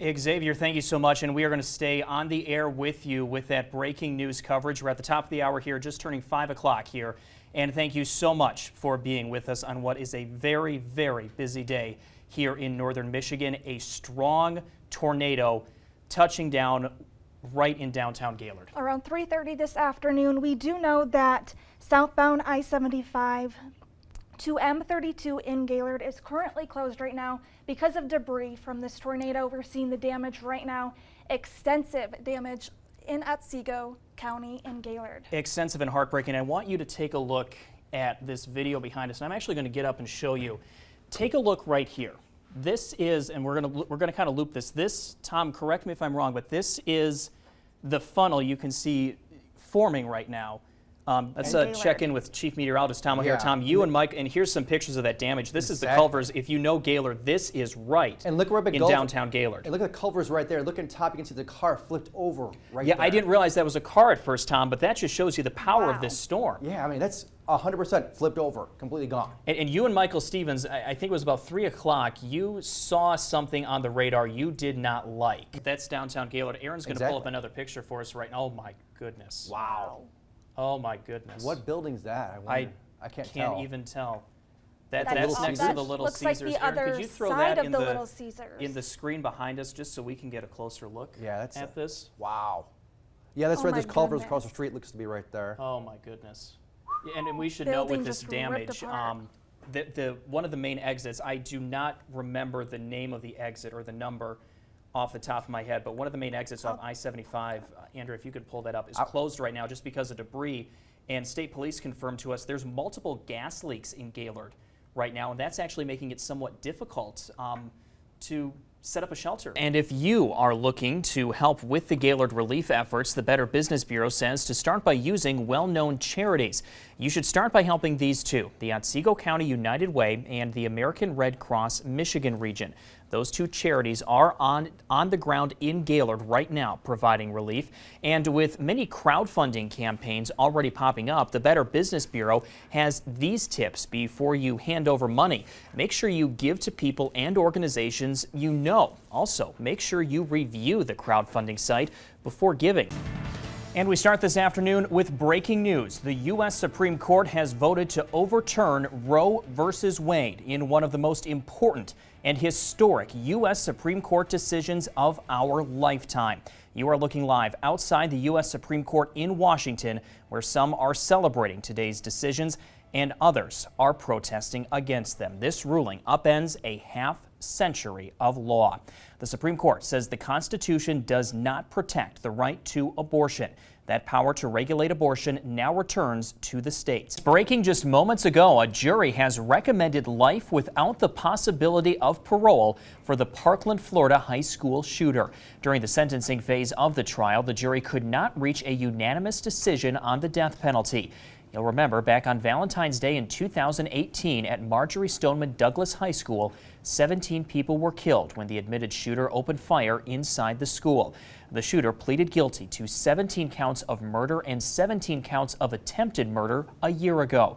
Xavier, thank you so much, and we are going to stay on the air with you with that breaking news coverage. We're at the top of the hour here, just turning 5 o'clock here, and thank you so much for being with us on what is a very, very busy day here in northern Michigan. A strong tornado touching down right in downtown Gaylord. Around 3:30 this afternoon, we do know that southbound I-75 to M32 in Gaylord is currently closed right now because of debris from this tornado. We're seeing the damage right now, extensive damage in Otsego County in Gaylord. Extensive and heartbreaking. I want you to take a look at this video behind us, and I'm actually going to get up and show you. Take a look right here. This is, and we're going to kind of loop this. This, Tom, correct me if I'm wrong, but this is the funnel you can see forming right now. Let's check in with Chief Meteorologist Tom O'Hare. Tom, you and Mike, and here's some pictures of that damage. This is the culvers. If you know Gaylord, this is right and look right in downtown Gaylord. And look at the culvers right there. Look on top, you can see the car flipped over right there. Yeah, I didn't realize that was a car at first, Tom, but that just shows you the power of this storm. Yeah, I mean, that's 100% flipped over, completely gone. And you and Michael Stevens, I think it was about 3 o'clock, you saw something on the radar you did not like. That's downtown Gaylord. Aaron's going to pull up another picture for us right now. Oh, my goodness. Wow. Oh my goodness! What building's that? I can't even tell. That's next to the Little Caesars. Like the other could you throw side that of the Little Caesars in the screen behind us, just so we can get a closer look at this? Wow. Yeah, that's right. There's culvers across the street. Looks to be right there. Oh my goodness! And we should note with this damage, one of the main exits. I do not remember the name of the exit or the number off the top of my head, but one of the main exits off I-75, Andrew, if you could pull that up, is closed right now just because of debris. And state police confirmed to us there's multiple gas leaks in Gaylord right now, and that's actually making it somewhat difficult to set up a shelter. And if you are looking to help with the Gaylord relief efforts, the Better Business Bureau says to start by using well-known charities. You should start by helping these two, the Otsego County United Way and the American Red Cross Michigan region. Those two charities are on the ground in Gaylord right now providing relief. And with many crowdfunding campaigns already popping up, the Better Business Bureau has these tips before you hand over money. Make sure you give to people and organizations you know. Also, make sure you review the crowdfunding site before giving. And we start this afternoon with breaking news. The U.S. Supreme Court has voted to overturn Roe v. Wade in one of the most important and historic U.S. Supreme Court decisions of our lifetime. You are looking live outside the U.S. Supreme Court in Washington, where some are celebrating today's decisions and others are protesting against them. This ruling upends a half-century of law. The Supreme Court says the Constitution does not protect the right to abortion. That power to regulate abortion now returns to the states. Breaking just moments ago, a jury has recommended life without the possibility of parole for the Parkland, Florida high school shooter. During the sentencing phase of the trial, the jury could not reach a unanimous decision on the death penalty. You'll remember back on Valentine's Day in 2018 at Marjory Stoneman Douglas High School, 17 people were killed when the admitted shooter opened fire inside the school. The shooter pleaded guilty to 17 counts of murder and 17 counts of attempted murder a year ago.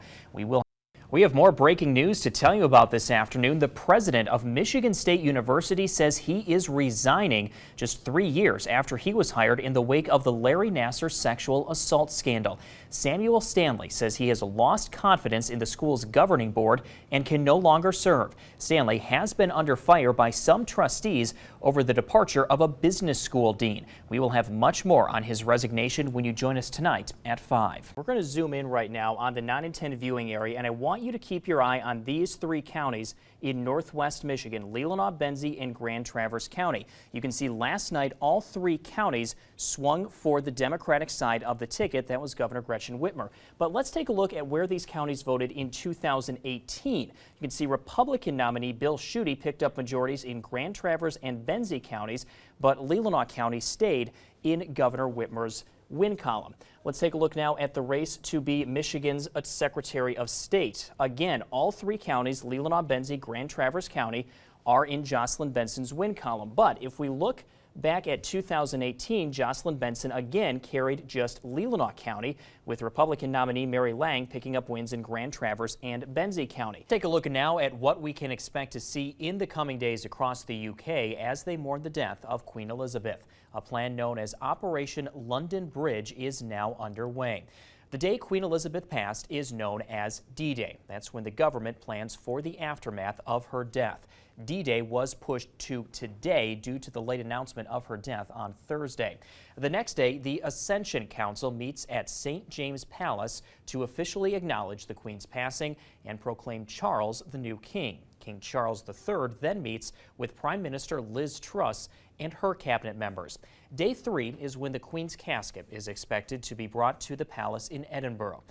We have more breaking news to tell you about this afternoon. The president of Michigan State University says he is resigning just 3 years after he was hired in the wake of the Larry Nassar sexual assault scandal. Samuel Stanley says he has lost confidence in the school's governing board and can no longer serve. Stanley has been under fire by some trustees over the departure of a business school dean. We will have much more on his resignation when you join us tonight at 5. We're going to zoom in right now on the 9 and 10 viewing area, and I want you to keep your eye on these 3 counties in northwest Michigan: Leelanau, Benzie, and Grand Traverse County. You can see last night all 3 counties swung for the Democratic side of the ticket. That was Governor Gretchen Whitmer. But let's take a look at where these counties voted in 2018. You can see Republican nominee Bill Schuette picked up majorities in Grand Traverse and Benzie counties, but Leelanau County stayed in Governor Whitmer's win column. Let's take a look now at the race to be Michigan's Secretary of State. Again, all 3 counties, Leelanau, Benzie, Grand Traverse County, are in Jocelyn Benson's win column. But if we look back at 2018, Jocelyn Benson again carried just Leelanau County, with Republican nominee Mary Lang picking up wins in Grand Traverse and Benzie County. Take a look now at what we can expect to see in the coming days across the UK as they mourn the death of Queen Elizabeth. A plan known as Operation London Bridge is now underway. The day Queen Elizabeth passed is known as D-Day. That's when the government plans for the aftermath of her death. D-Day was pushed to today due to the late announcement of her death on Thursday. The next day, the Ascension Council meets at St. James Palace to officially acknowledge the Queen's passing and proclaim Charles the new king. King Charles III then meets with Prime Minister Liz Truss and her cabinet members. Day 3 is when the Queen's casket is expected to be brought to the palace in Edinburgh.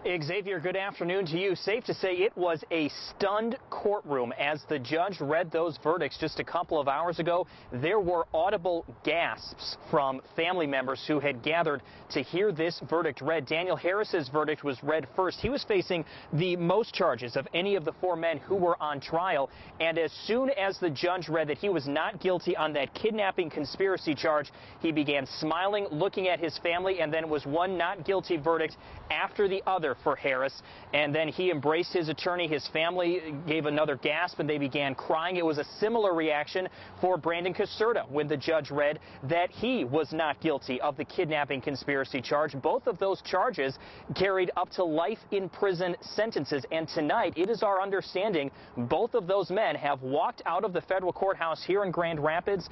Xavier, good afternoon to you. Safe to say it was a stunned courtroom as the judge read those verdicts just a couple of hours ago. There were audible gasps from family members who had gathered to hear this verdict read. Daniel Harris's verdict was read first. He was facing the most charges of any of the 4 men who were on trial. And as soon as the judge read that he was not guilty on that kidnapping conspiracy charge, he began smiling, looking at his family, and then it was one not guilty verdict after the other for Harris, and then he embraced his attorney. His family gave another gasp and they began crying. It was a similar reaction for Brandon Caserta when the judge read that he was not guilty of the kidnapping conspiracy charge. Both of those charges carried up to life in prison sentences, and tonight it is our understanding both of those men have walked out of the federal courthouse here in Grand Rapids